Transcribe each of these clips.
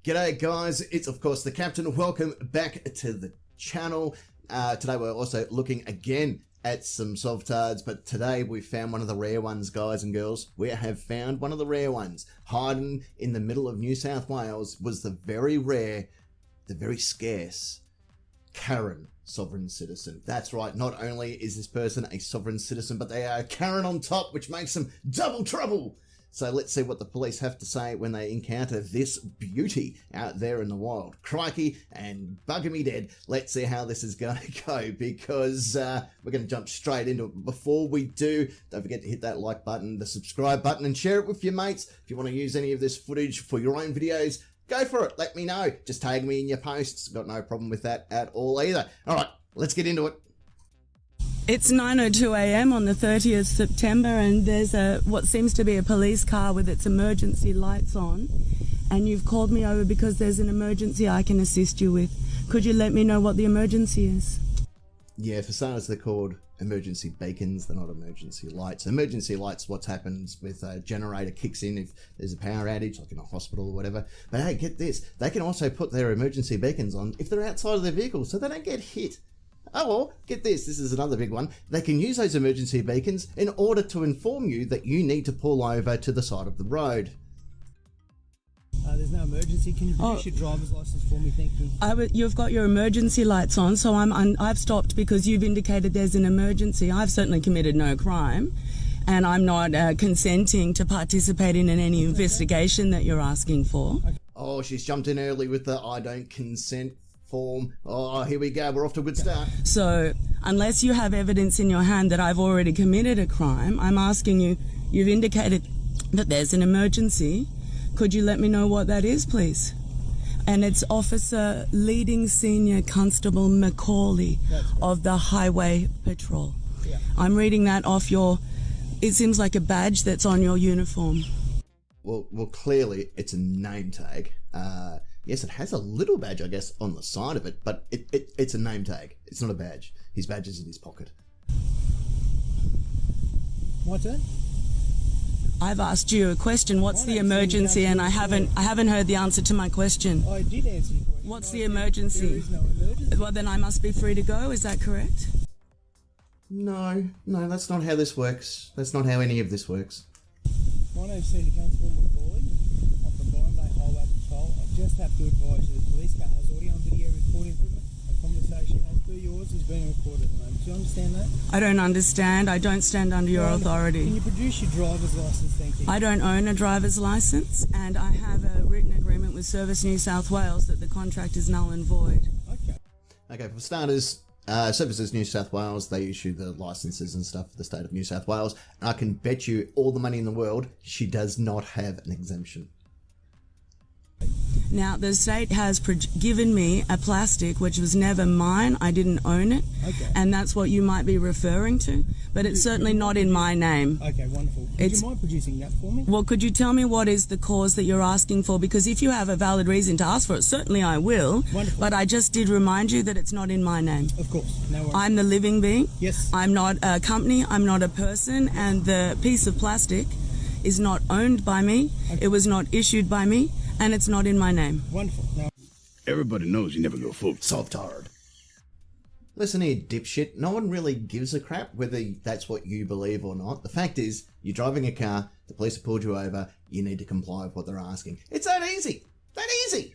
G'day guys, it's of course the Captain. Welcome back to the channel. Today we're also looking again at some Sovtards, but today we found one of the rare ones, guys and girls. We have found one of the rare ones. Hiding in the middle of New South Wales was the very rare, the very scarce Karen sovereign citizen. That's right, not only is this person a sovereign citizen, but they are a Karen on top, which makes them double trouble. So let's see what the police have to say when they encounter this beauty out there in the wild. Crikey and bugger me dead. Let's see how this is going to go, because we're going to jump straight into it. Before we do, don't forget to hit that like button, the subscribe button, and share it with your mates. If you want to use any of this footage for your own videos, go for it. Let me know. Just tag me in your posts. Got no problem with that at all either. All right, let's get into it. It's 9:02 a.m. on the 30th September, and there's what seems to be a police car with its emergency lights on, and you've called me over because there's an emergency I can assist you with. Could you let me know what the emergency is? Yeah, for starters, they're called emergency beacons. They're not emergency lights. Emergency lights, what happens with a generator kicks in if there's a power outage, like in a hospital or whatever. But hey, get this. They can also put their emergency beacons on if they're outside of their vehicle so they don't get hit. Oh, well, get this. This is another big one. They can use those emergency beacons in order to inform you that you need to pull over to the side of the road. There's no emergency. Can you produce your driver's license for me? Thank you. You've got your emergency lights on, so I've stopped because you've indicated there's an emergency. I've certainly committed no crime, and I'm not consenting to participating in any investigation that you're asking for. Okay. Oh, she's jumped in early with the I don't consent form. Oh, here we go. We're off to a good start. So, unless you have evidence in your hand that I've already committed a crime, I'm asking you, you've indicated that there's an emergency. Could you let me know what that is, please? And it's Officer Leading Senior Constable Macaulay of the Highway Patrol. Yeah. I'm reading that off it seems like a badge that's on your uniform. Well, clearly it's a name tag. Yes, it has a little badge, I guess, on the side of it, but it's a name tag. It's not a badge. His badge is in his pocket. My turn? I've asked you a question. What's the emergency? And I haven't heard the answer to my question. I did answer your question. What's the emergency? There is no emergency. Well, then I must be free to go. Is that correct? No, that's not how this works. That's not how any of this works. My name's Senior Constable Macaulay. I'm from Byron Bay Highway Patrol. I just have to advise you the police car has audio and video recording equipment. A conversation as per yours is being recorded at the moment. Do you understand that? I don't understand. I don't stand under your authority. Can you produce your driver's license? Thank you. I don't own a driver's license, and I have a written agreement with Service New South Wales that the contract is null and void. Okay, for starters, Services New South Wales, they issue the licenses and stuff for the state of New South Wales, and I can bet you all the money in the world she does not have an exemption. Now, the state has given me a plastic which was never mine. I didn't own it, and that's what you might be referring to, but it's certainly not in my name. Okay, wonderful. Would you mind producing that for me? Well, could you tell me what is the cause that you're asking for? Because if you have a valid reason to ask for it, certainly I will. Wonderful. But I just did remind you that it's not in my name. Of course, no worries. I'm the living being. Yes. I'm not a company, I'm not a person, and the piece of plastic is not owned by me, it was not issued by me, and it's not in my name. Wonderful. Now, everybody knows you never go full Sovtard. Listen here, dipshit. No one really gives a crap whether that's what you believe or not. The fact is, you're driving a car, the police have pulled you over, you need to comply with what they're asking. It's that easy. That easy.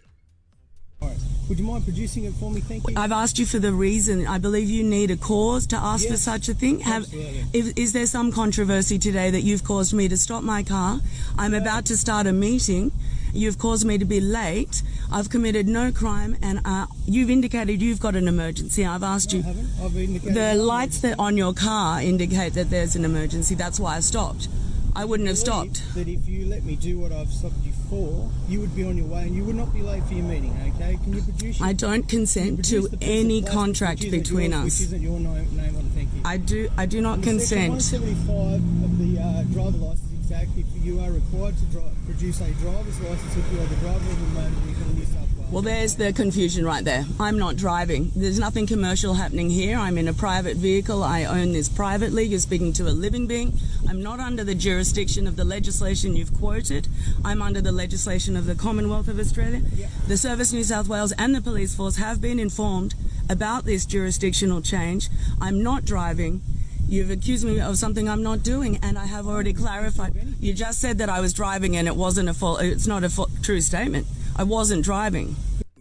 all right. Would you mind producing it for me? Thank you. I've asked you for the reason. I believe you need a cause to ask for Yes, such a thing. absolutely. Is there some controversy today that you've caused me to stop my car? I'm about to start a meeting. You've caused me to be late. I've committed no crime, and you've indicated you've got an emergency. I've asked No, you. I haven't. I've indicated The no lights that on your car indicate that there's an emergency. That's why I stopped. I wouldn't have stopped. That if you let me do what I've stopped you for, you would be on your way and you would not be late for your meeting, okay? Can you produce I don't consent to any contract between us. Which isn't your name on it, thank you. I do not consent. Section 175 of the driver license exact, if you are required to produce a driver's license if you are the driver of a motor vehicle in New South Wales. Well, there's the confusion right there. I'm not driving. There's nothing commercial happening here. I'm in a private vehicle. I own this privately. You're speaking to a living being. I'm not under the jurisdiction of the legislation you've quoted. I'm under the legislation of the Commonwealth of Australia. Yeah. The Service New South Wales and the police force have been informed about this jurisdictional change. I'm not driving. You've accused me of something I'm not doing, and I have already clarified. You just said that I was driving, and it's not a true statement. I wasn't driving.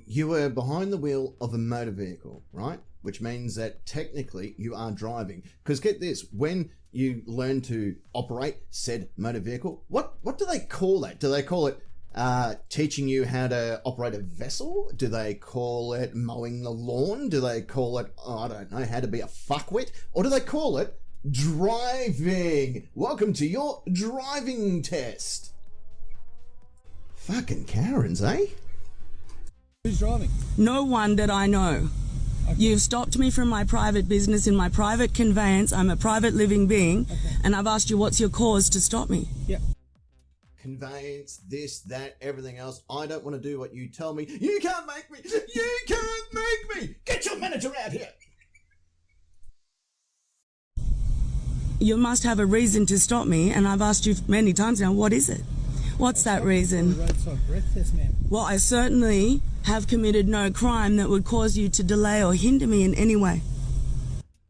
You were behind the wheel of a motor vehicle, right? Which means that technically you are driving. Because get this, when you learn to operate said motor vehicle, what do they call that? Do they call it teaching you how to operate a vessel? Do they call it mowing the lawn? Do they call it, I don't know, how to be a fuckwit? Or do they call it driving? Welcome to your driving test. Fucking Karens, eh? Who's driving? No one that I know. Okay. You've stopped me from my private business in my private conveyance. I'm a private living being, and I've asked you what's your cause to stop me. Yeah. Conveyance, this, that, everything else. I don't want to do what you tell me. You can't make me. You can't make me. Get your manager out here. You must have a reason to stop me, and I've asked you many times now, what is it? What's that reason? Roadside breath test, ma'am. Well, I certainly have committed no crime that would cause you to delay or hinder me in any way.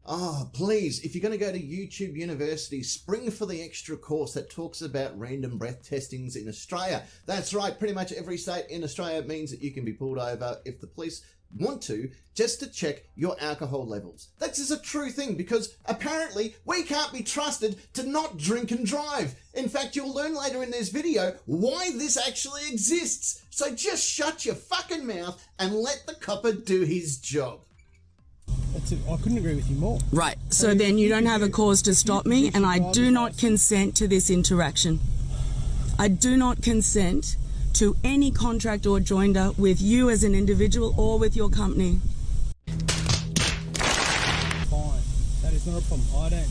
Oh, please, if you're going to go to YouTube University, spring for the extra course that talks about random breath testings in Australia. That's right, pretty much every state in Australia means that you can be pulled over if the police want to, just to check your alcohol levels. That is a true thing, because apparently we can't be trusted to not drink and drive. In fact, you'll learn later in this video why this actually exists. So just shut your fucking mouth and let the copper do his job. That's it. I couldn't agree with you more. Right, so then you don't have a cause to stop me, and I do not consent to this interaction. I do not consent to any contract or joinder with you as an individual or with your company. Fine. That is not a problem. I don't.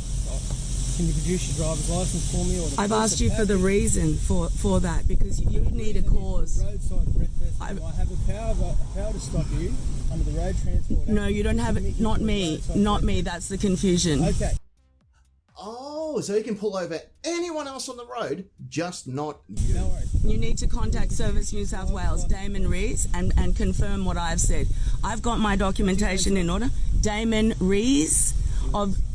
Can you produce your driver's license for me? Or I've asked you for the reason for that, because you need a cause. Roadside breath test. I have a power to stop you under the Road Transport Act. No, you don't have it. Not me. Not me. That's the confusion. Okay. Oh, so you can pull over anyone else on the road, just not you. No worries. You need to contact Service New South Wales, Damon Rees, and confirm what I've said. I've got my documentation in order. Damon Rees,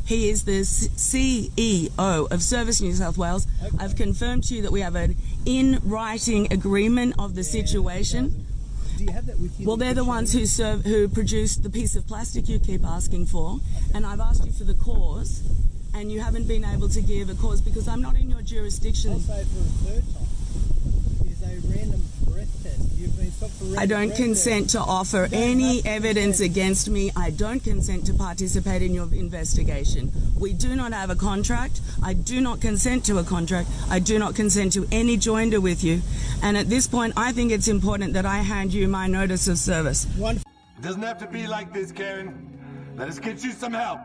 he is the CEO of Service New South Wales. Okay. I've confirmed to you that we have an in-writing agreement of the situation. Do you have that with you? Well, they're the ones who produced the piece of plastic you keep asking for, and I've asked you for the cause, and you haven't been able to give a cause because I'm not in your jurisdiction. I'll say it for a third time. It is a random breath test. You've been stopped for random I don't breath consent test. to offer You don't any have to evidence consent. against me. I don't consent to participate in your investigation. We do not have a contract. I do not consent to a contract. I do not consent to any joinder with you. And at this point, I think it's important that I hand you my notice of service. One. Doesn't have to be like this, Karen. Let us get you some help.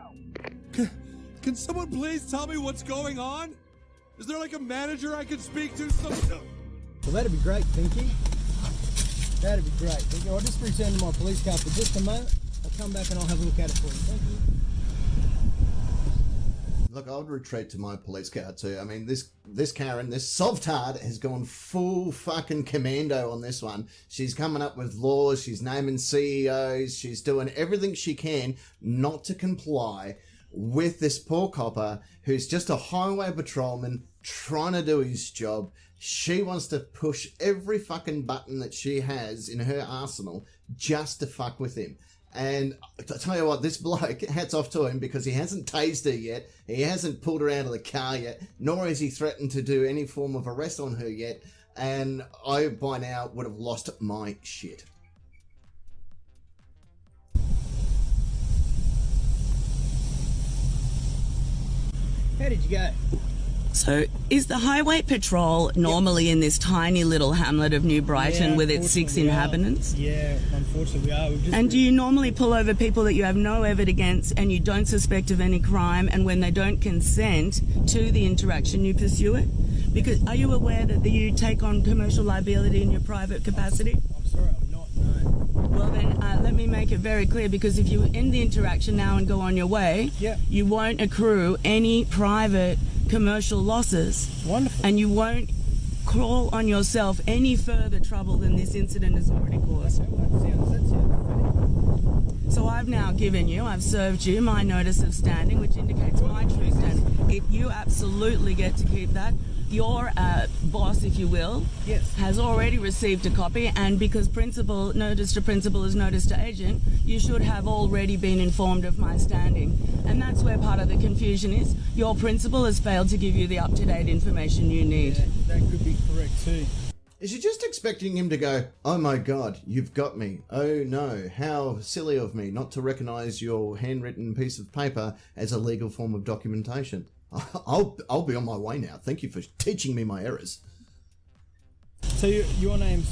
Can someone please tell me what's going on? Is there like a manager I could speak to? Well, that'd be great, thank you. That'd be great. Thank you. I'll just return to my police car for just a moment. I'll come back and I'll have a look at it for you. Thank you. Look, I would retreat to my police car too. I mean, this Karen, this Sovtard has gone full fucking commando on this one. She's coming up with laws, she's naming CEOs, she's doing everything she can not to comply with this poor copper who's just a highway patrolman trying to do his job. She wants to push every fucking button that she has in her arsenal just to fuck with him. And I tell you what, this bloke, hats off to him, because he hasn't tased her yet, he hasn't pulled her out of the car yet, nor has he threatened to do any form of arrest on her yet, and I by now would have lost my shit. How did you go? So, is the highway patrol normally in this tiny little hamlet of New Brighton Yeah, with its 6 unfortunately we are. inhabitants? Yeah, unfortunately we are. We've just And do you normally pull over people that you have no evidence against and you don't suspect of any crime, and when they don't consent to the interaction, you pursue it? Because are you aware that you take on commercial liability in your private capacity? I'm sorry, I'm not, no. Well then, let me make it very clear, because if you end the interaction now and go on your way, Yeah. you won't accrue any private commercial losses. Wonderful. And you won't call on yourself any further trouble than this incident has already caused. That sounds fair. So I've served you my notice of standing, which indicates my true standing. You absolutely get to keep that. Your boss, if you will, Yes. has already received a copy, and because notice to principal is notice to agent, you should have already been informed of my standing. And that's where part of the confusion is. Your principal has failed to give you the up-to-date information you need. Yeah, that could be correct too. Is she just expecting him to go, oh my god, you've got me. Oh no, how silly of me not to recognise your handwritten piece of paper as a legal form of documentation. I'll be on my way now. Thank you for teaching me my errors. So your name's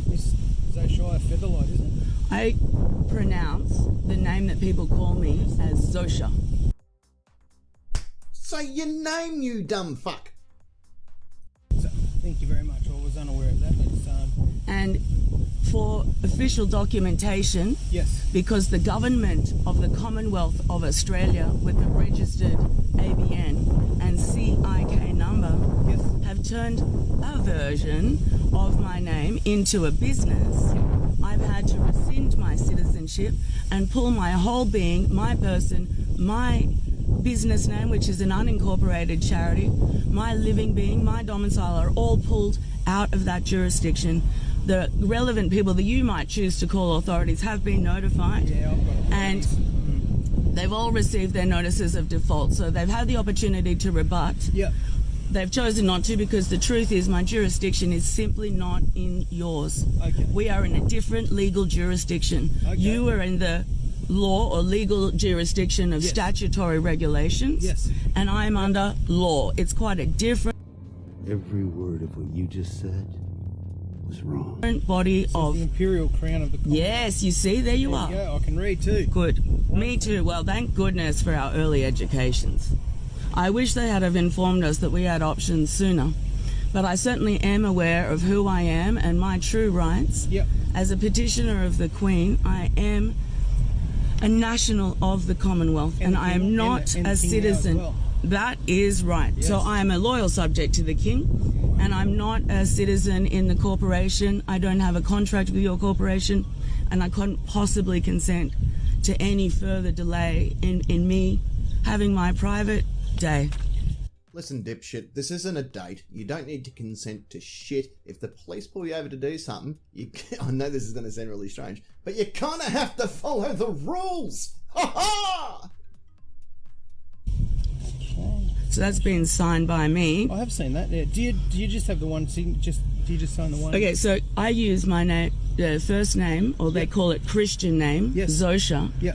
Miss Zoshire Featherlight, isn't it? I pronounce the name that people call me as Zosha. Say your name, you dumb fuck. So, thank you very much. I was unaware of that. But, And for official documentation, yes. because the government of the Commonwealth of Australia with the registered ABN and CIK number Yes. have turned a version of my name into a business, I've had to rescind my citizenship and pull my whole being, my person, my business name, which is an unincorporated charity, my living being, my domicile are all pulled out of that jurisdiction. The relevant people that you might choose to call authorities have been notified, Yeah, I've got it. and they've all received their notices of default, so they've had the opportunity to rebut. Yeah. They've chosen not to, because the truth is my jurisdiction is simply not in yours. Okay. We are in a different legal jurisdiction. Okay. You are in the law or legal jurisdiction of Yes. statutory regulations, Yes. and I'm under law. It's quite a different Every word of what you just said was wrong. body of... The Imperial Crown of the Commonwealth. Yes, you see, there you There are. you go. I can read too. Good. Me too. Well, thank goodness for our early educations. I wish they had have informed us that we had options sooner. But I certainly am aware of who I am and my true rights. Yep. As a petitioner of the Queen, I am a national of the Commonwealth, and I am not and a King citizen. now as well. That is right. Yes. So I am a loyal subject to the King, and I'm not a citizen in the corporation. I don't have a contract with your corporation, and I couldn't possibly consent to any further delay in me having my private day. Listen, dipshit, this isn't a date. You don't need to consent to shit. If the police pull you over to do something, I know this is going to sound really strange, but you kind of have to follow the rules. Ha ha! Okay. So that's been signed by me. I have seen that. Yeah. Do you just have the one? Do you just sign the one? Okay, so I use my name, first name, or they call it Christian name, Yes. Zosha. Yeah.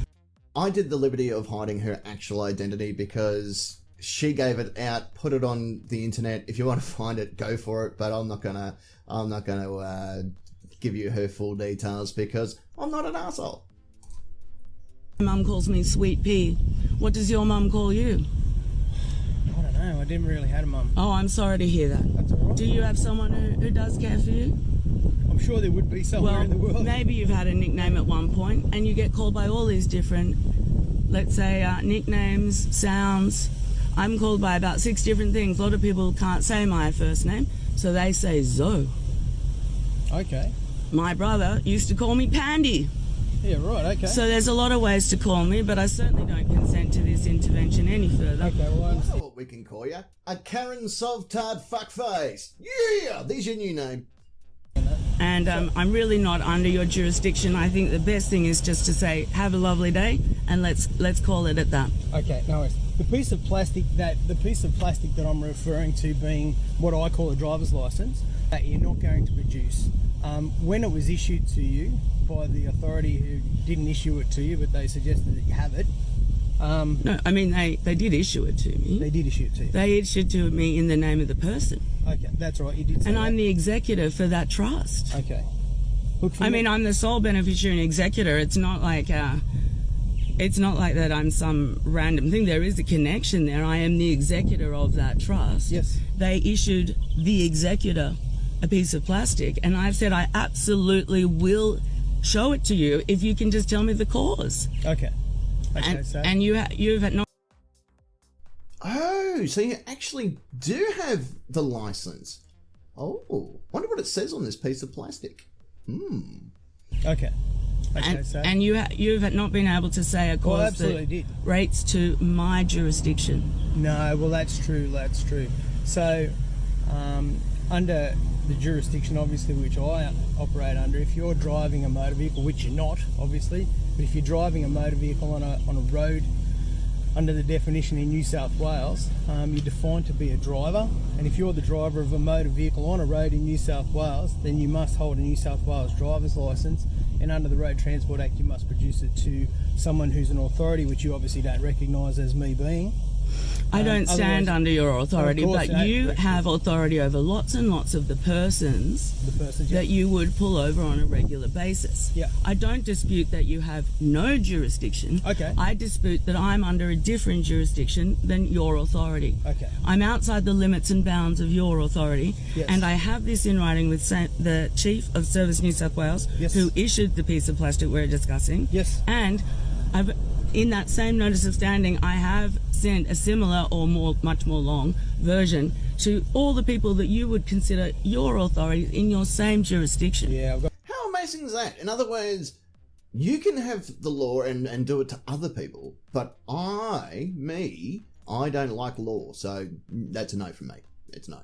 I did the liberty of hiding her actual identity because she gave it out, put it on the internet. If you want to find it, go for it. But I'm not gonna give you her full details because I'm not an asshole. My mum calls me Sweet Pea. What does your mum call you? I don't know. I didn't really have a mum. Oh, I'm sorry to hear that. That's all right. Do you have someone who does care for you? I'm sure there would be somewhere Well, in the world. maybe you've had a nickname at one point and you get called by all these different, let's say, nicknames, sounds. I'm called by about 6 different things. A lot of people can't say my first name, so they say Zo. Okay. My brother used to call me Pandy. Yeah. Right. Okay. So there's a lot of ways to call me, but I certainly don't consent to this intervention any further. okay. Well, I I understand. know what we can call you. A Karen Sovtard fuckface. Yeah, there's your new name. And I'm really not under your jurisdiction. I think the best thing is just to say, have a lovely day, and let's call it at that. Okay, no worries. The piece of plastic that I'm referring to being what I call a driver's license that you're not going to produce. When it was issued to you by the authority who didn't issue it to you, but they suggested that you have it. No, I mean, they did issue it to me. They did issue it to you. They issued to me in the name of the person. Okay, that's right. You did say And that. I'm the executor for that trust. Okay. Look, I mean, I'm the sole beneficiary and executor. It's not like that I'm some random thing. There is a connection there. I am the executor of that trust. Yes. They issued the executor a piece of plastic, and I've said I absolutely will show it to you if you can just tell me the cause. Okay. And you've had not. Oh, so you actually do have the license. Oh, wonder what it says on this piece of plastic. Okay. And you've not been able to say a cause absolutely that did. rates to my jurisdiction. No, well, that's true. So, under the jurisdiction, obviously, which I operate under, if you're driving a motor vehicle, which you're not, obviously, but if you're driving a motor vehicle on a road under the definition in New South Wales, you're defined to be a driver, and if you're the driver of a motor vehicle on a road in New South Wales, then you must hold a New South Wales driver's licence, and under the Road Transport Act you must produce it to someone who's an authority, which you obviously don't recognise as me being. I don't stand under your authority, course, but you have authority over lots and lots of the persons yeah. that you would pull over on a regular basis. Yeah. I don't dispute that you have no jurisdiction. Okay. I dispute that I'm under a different jurisdiction than your authority. Okay. I'm outside the limits and bounds of your authority, Yes. and I have this in writing with the Chief of Service New South Wales, Yes. who issued the piece of plastic we're discussing. Yes. And in that same notice of standing, I have sent a similar or much more long version to all the people that you would consider your authorities in your same jurisdiction. Yeah, I've got. How amazing is that? In other words, you can have the law and do it to other people, but I don't like law, so that's a no from me. It's no.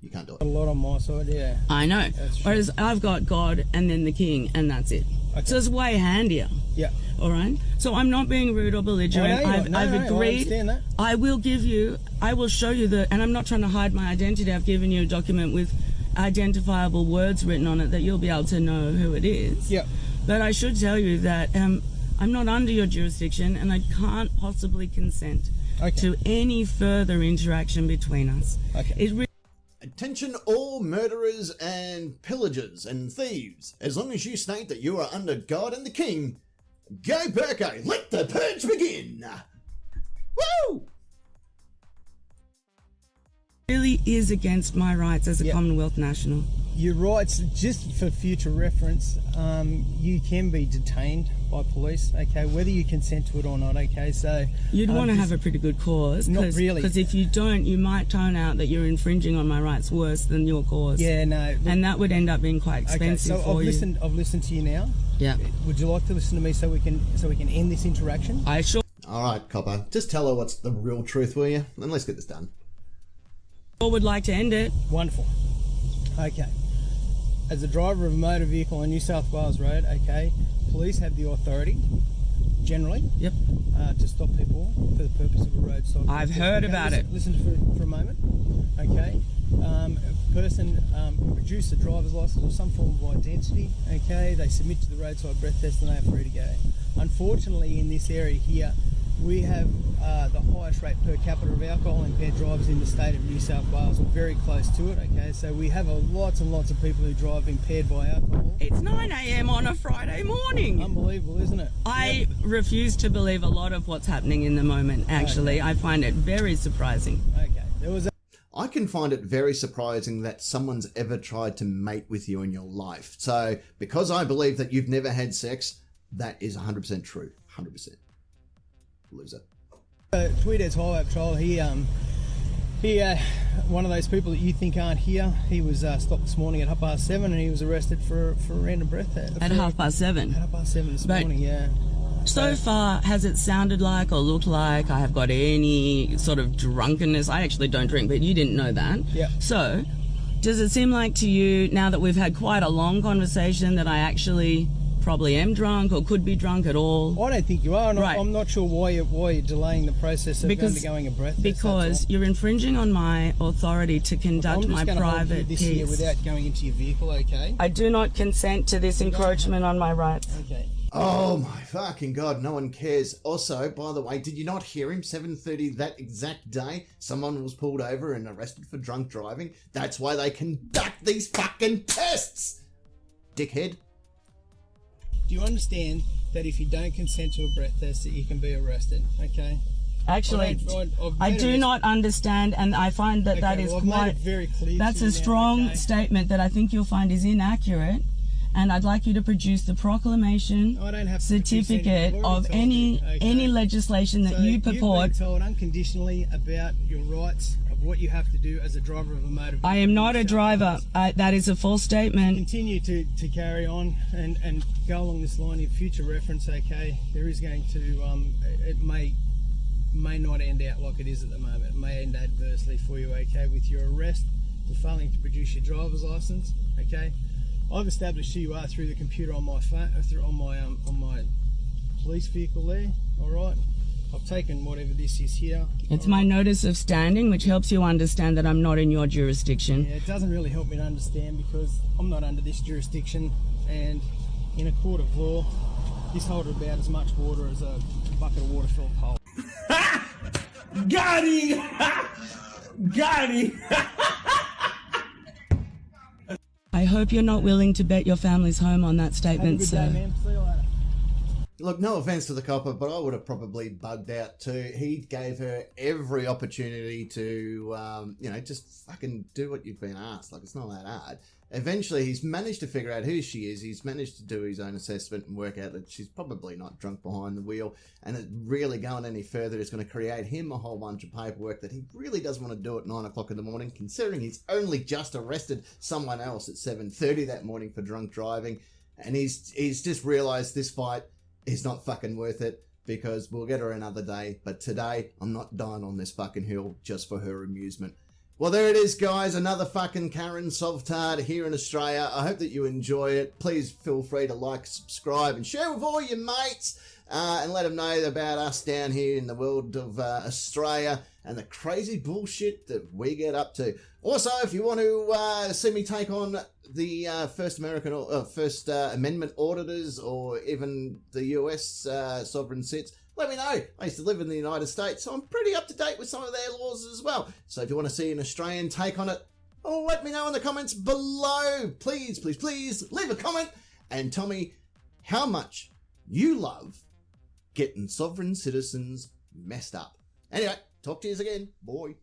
You can't do it. A lot on my side, yeah. I know. That's true. Whereas I've got God and then the King, and that's it. Okay. So it's way handier. Yeah. All right. So I'm not being rude or belligerent. Oh, no, I've no, I agreed. understand that. I will show you and I'm not trying to hide my identity. I've given you a document with identifiable words written on it that you'll be able to know who it is. Yeah. But I should tell you that I'm not under your jurisdiction, and I can't possibly consent to any further interaction between us. Okay. Attention all murderers and pillagers and thieves. As long as you state that you are under God and the King, go Burko, let the purge begin! Woo! Really is against my rights as a Commonwealth national. Your rights, just for future reference, you can be detained by police, okay, whether you consent to it or not, okay, so... You'd want to have a pretty good cause. Not really. Because if you don't, you might turn out that you're infringing on my rights worse than your cause. Yeah, no. Look, and that would end up being quite expensive okay, so for you. I've listened to you now. Yeah. Would you like to listen to me so we can end this interaction? I sure Alright, Copper, just tell her what's the real truth, will you? And let's get this done. would like to end it. Wonderful. Okay. As a driver of a motor vehicle on New South Wales Road, okay, police have the authority, generally, to stop people for the purpose of a roadside. I've heard about it. Listen for a moment. Okay. A person can produce a driver's license or some form of identity. Okay. They submit to the roadside breath test and they are free to go. Unfortunately, in this area here, we have the highest rate per capita of alcohol impaired drivers in the state of New South Wales. We're very close to it, okay? So we have lots and lots of people who drive impaired by alcohol. It's 9 a.m. on a Friday morning. Unbelievable, isn't it? I refuse to believe a lot of what's happening in the moment, actually. I find it very surprising. Okay. There was I can find it very surprising that someone's ever tried to mate with you in your life. So, because I believe that you've never had sex, that is 100% true. 100%. Loser. Tweedhead's Highway Patrol, he one of those people that you think aren't here, he was stopped this morning at 7:30 and he was arrested for random breath. At 7:30? At 7:30 this morning, yeah. So far, has it sounded like or looked like I have got any sort of drunkenness? I actually don't drink, but you didn't know that. Yeah. So, does it seem like to you, now that we've had quite a long conversation, that I actually probably am drunk or could be drunk at all? I don't think you are. Right. I'm not sure why you're delaying the process of undergoing a breath test. Because you're infringing on my authority to conduct my private piece. piece. Here without going into your vehicle, okay? I do not consent to this encroachment on my rights. Okay. Oh my fucking God, no one cares. Also, by the way, did you not hear him? 7:30 that exact day, someone was pulled over and arrested for drunk driving. That's why they conduct these fucking tests, dickhead. Do you understand that if you don't consent to a breath test that you can be arrested, okay? Actually, I do not understand, and I find that that is quite, that's a strong statement that I think you'll find is inaccurate. And I'd like you to produce the proclamation certificate of any legislation that you purport. You've been told unconditionally about your rights of what you have to do as a driver of a motor vehicle. I am not a driver. That is a false statement. Continue to carry on and go along this line in future reference. Okay, there is going to it may not end out like it is at the moment. It may end adversely for you. Okay, with your arrest for failing to produce your driver's license. Okay. I've established who you are through the computer on my phone, on my police vehicle there. All right, I've taken whatever this is here. It's my notice of standing, which helps you understand that I'm not in your jurisdiction. Yeah, it doesn't really help me to understand because I'm not under this jurisdiction, and in a court of law, this holds about as much water as a bucket of water filled hole. Got him! Got him! I hope you're not willing to bet your family's home on that statement, sir. Have a good day, ma'am. See you later. Look, no offense to the copper, but I would have probably bugged out too. He gave her every opportunity to, just fucking do what you've been asked. Like, it's not that hard. Eventually, he's managed to figure out who she is. He's managed to do his own assessment and work out that she's probably not drunk behind the wheel. And it really going any further is going to create him a whole bunch of paperwork that he really doesn't want to do at 9 o'clock in the morning, considering he's only just arrested someone else at 7:30 that morning for drunk driving. And he's just realised this fight is not fucking worth it, because we'll get her another day. But today, I'm not dying on this fucking hill just for her amusement. Well, there it is, guys. Another fucking Karen Sovtard here in Australia. I hope that you enjoy it. Please feel free to like, subscribe, and share with all your mates. And let them know about us down here in the world of Australia and the crazy bullshit that we get up to. Also, if you want to see me take on the First Amendment auditors, or even the US sovereign cits, let me know. I used to live in the United States, so I'm pretty up to date with some of their laws as well. So if you want to see an Australian take on it, let me know in the comments below. Please, please, please leave a comment and tell me how much you love getting sovereign citizens messed up. Anyway, talk to you again. Bye.